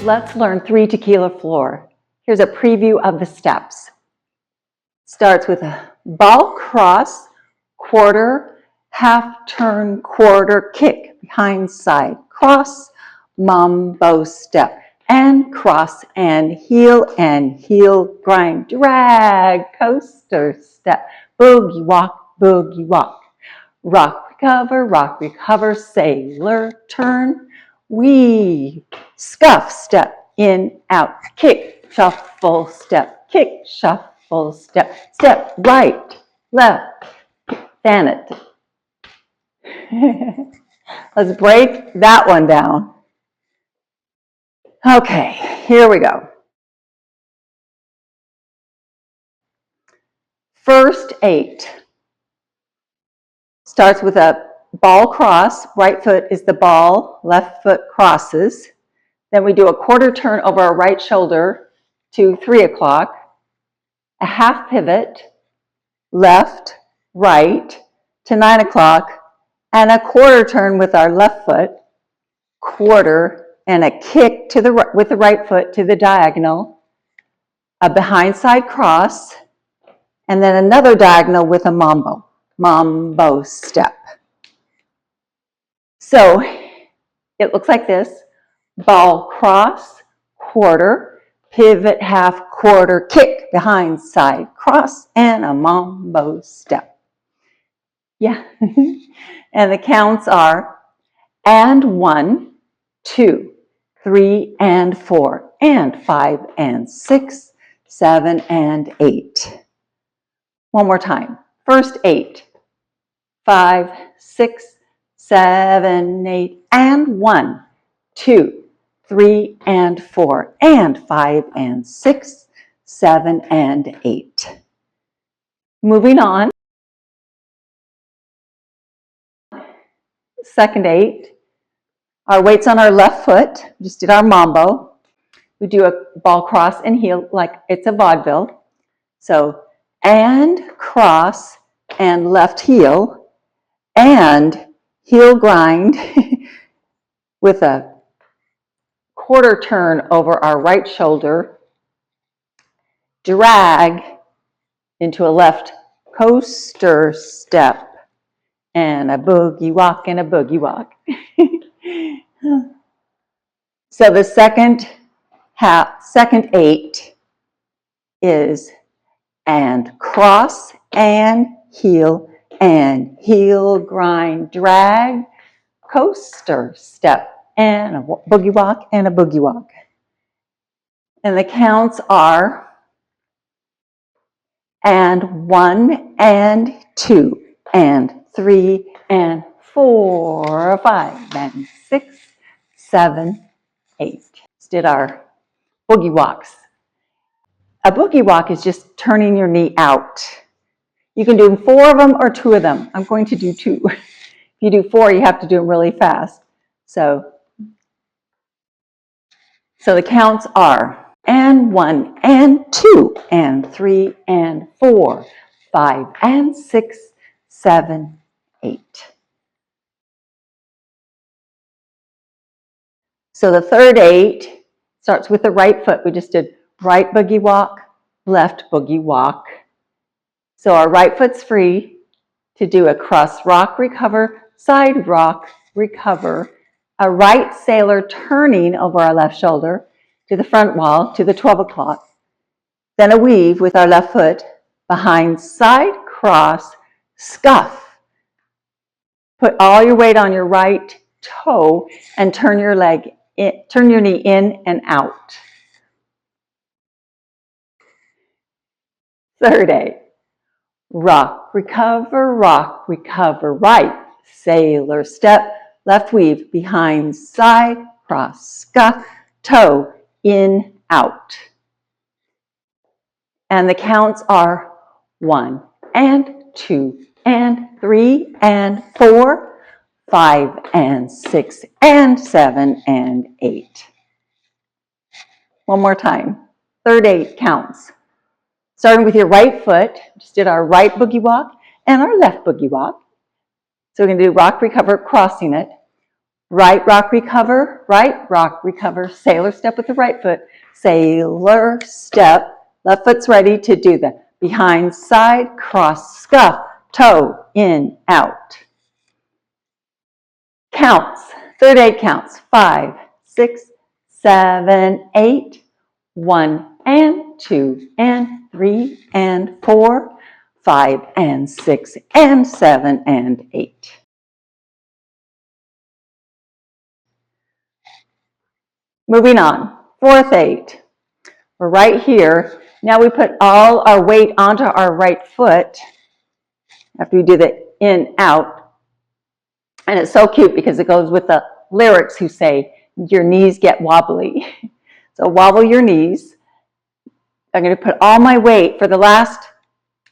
Let's learn 3 tequila floor. Here's a preview of the steps. Starts with a ball cross, quarter, half turn, quarter, kick, behind side, cross, mambo step, and cross, and heel, grind, drag, coaster step, boogie walk, rock, recover, sailor, turn, weave, scuff, step, in, out, kick, shuffle, step, step right, left, fan it. Let's break that one down. Okay, here we go. First 8 starts with a ball cross. Right foot is the ball, left foot crosses. Then we do a quarter turn over our right shoulder to 3 o'clock, a half pivot, left, right to 9 o'clock, and a quarter turn with our left foot, quarter, and a kick to the with the right foot to the diagonal, a behind side cross, and then another diagonal with a mambo step. So it looks like this: ball cross, quarter, pivot, half, quarter, kick, behind side cross, and a mambo step. Yeah. And the counts are and 1, 2, 3, and 4, and 5, and 6, 7, and 8. One more time. First 8, 5, 6, 7, 8, and 1, 2, 3, and 4, and 5, and 6, 7, and 8. Moving on. Second 8. Our weight's on our left foot. We just did our mambo. We do a ball cross and heel like it's a vaudeville. So, and cross and left heel, and heel grind with a quarter turn over our right shoulder, drag into a left coaster step, and a boogie walk and a boogie walk. So the second 8 is and cross and heel grind, drag, coaster step, and a boogie walk and a boogie walk. And the counts are and 1, and 2, and 3, and 4, 5, and 6, 7, 8. Let's did our boogie walks. A boogie walk is just turning your knee out. You can do 4 of them or 2 of them. I'm going to do 2. If you do 4, you have to do them really fast. So the counts are and 1, and 2, and 3, and 4, 5, and 6, 7, 8. So the third 8 starts with the right foot. We just did right boogie walk, left boogie walk. So our right foot's free to do a cross rock, recover, side rock, recover, a right sailor turning over our left shoulder to the front wall to the 12 o'clock. Then a weave with our left foot, behind side cross, scuff. Put all your weight on your right toe and turn your knee in and out. Third 8, rock, recover, right, sailor step, left weave, behind side, cross, scuff, toe, in, out. And the counts are 1, and 2, and 3, and 4, 5, and 6, and 7, and 8. One more time. Third 8 counts. Starting with your right foot, just did our right boogie walk and our left boogie walk. So we're going to do rock, recover, crossing it. Right rock, recover, right rock, recover, sailor step with the right foot, sailor step, left foot's ready to do the behind, side, cross, scuff, toe, in, out. Counts, third 8 counts, 5, 6, 7, 8, 1 and 2 and 3 and 4, 5 and 6 and 7 and 8. Moving on, fourth 8. We're right here. Now we put all our weight onto our right foot after we do the in, out. And it's so cute because it goes with the lyrics who say, your knees get wobbly. So wobble your knees. I'm going to put all my weight for the last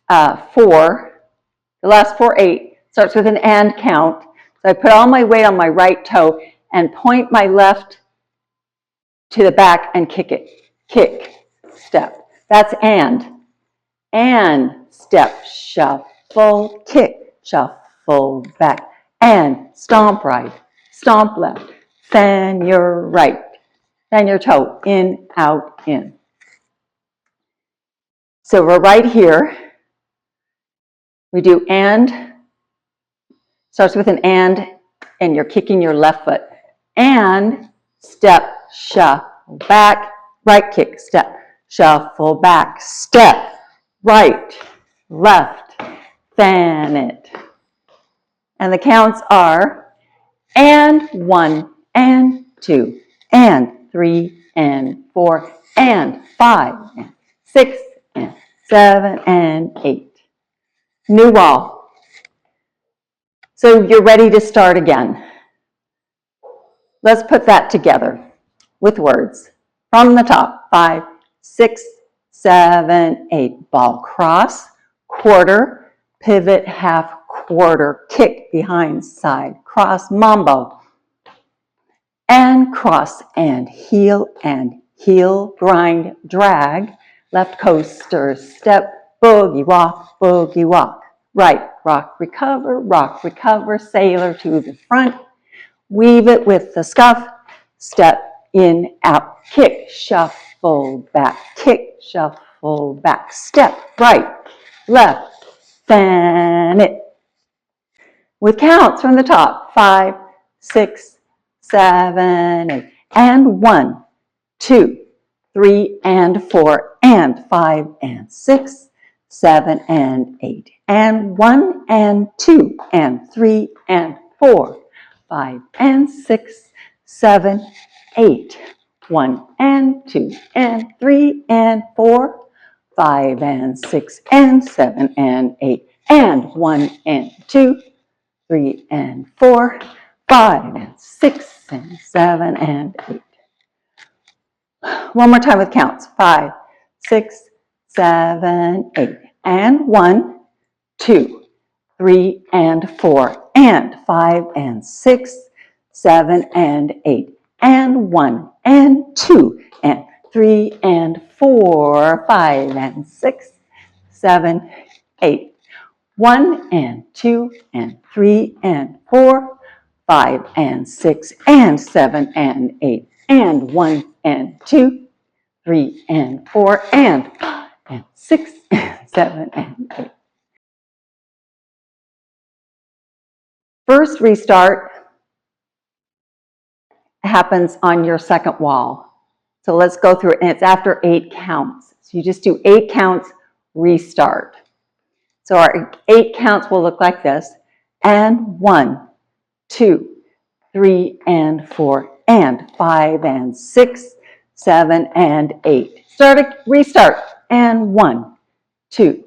4. The last 4, 8 starts with an and count. So I put all my weight on my right toe and point my left to the back and kick it. Kick, step. That's and. And step, shuffle, kick, shuffle back. And stomp right, stomp left. Fan your right. Fan your toe, in, out, in. So we're right here. We do and. Starts with an and you're kicking your left foot. And step, shuffle back, right kick, step, shuffle back, step, right, left, fan it. And the counts are and 1 and 2 and 3 and 4 and 5 and 6 and 7 and 8. New wall. So you're ready to start again. Let's put that together with words. From the top, 5, 6, 7, 8. Ball cross, quarter, pivot, half, quarter, kick, behind, side, cross, mambo. And cross and heel, grind, drag, left coaster, step, boogie walk. Right, rock, recover, sailor to the front, weave it with the scuff, step, in, out, kick, shuffle back, step, right, left, fan it. With counts from the top, 5, 6, 7, 8, and 1, 2, 3, and 4, and 5, and 6, 7, and 8, and 1, and 2, and 3, and 4, 5, and 6, 7, 8, 1, and 2, and 3, and 4, 5, and 6, and 7, and 8, and 1, and 2, 3, and 4, 5, and 6, and 7, and 8. One more time with counts. 5, 6, 7, 8. And 1, 2, 3, and 4, and 5, and 6, 7, and 8. And 1, and 2, and 3, and 4, 5, and 6, 7, 8. 1, and 2, and 3, and 4, 5, and 6, and 7, and 8. And 1, and 2, 3, and 4, and 5, and 6, and 7, and 8. First restart happens on your second wall. So let's go through it, and it's after 8 counts. So you just do 8 counts, restart. So our 8 counts will look like this. And 1, 2, 3, and 4, and 5, and 6, 7, and 8. Restart. And 1, 2,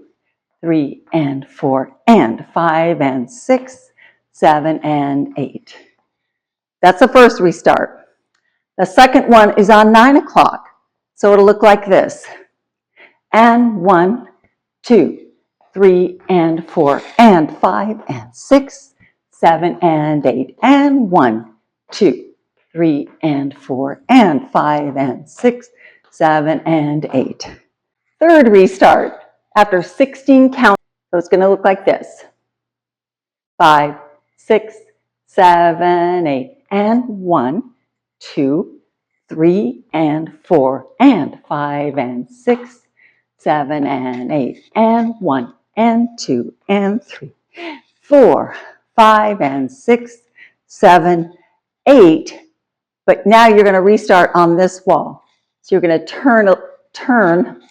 3, and 4, and 5, and 6, 7, and 8. That's the first restart. The second one is on 9 o'clock. So it'll look like this. And 1, 2, 3, and 4, and 5, and 6, 7, and 8. And 1, 2, 3, and 4, and 5, and 6, 7, and 8. Third restart after 16 counts. So it's going to look like this. 5, 6, 7, 8. and 1, 2, 3 and 4 and 5 and 6, 7 and 8 and 1 and 2 and 3, 4, 5 and 6, 7, 8. But now you're going to restart on this wall. So you're going to turn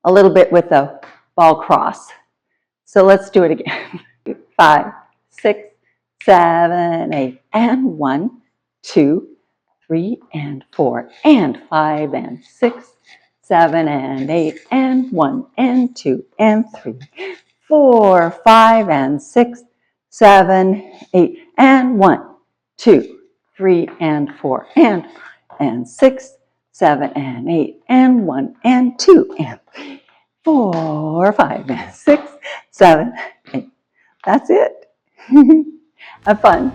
a little bit with the ball cross. So let's do it again. 5, 6, 7, 8, and 1, 2, 3 and 4 and 5 and 6, 7 and 8 and 1 and 2 and 3, 4, 5 and 6, 7, 8 and 1, 2, 3 and 4 and 6, 7 and 8 and 1 and 2 and 4, 5 and 6, 7, 8. That's it. Have fun.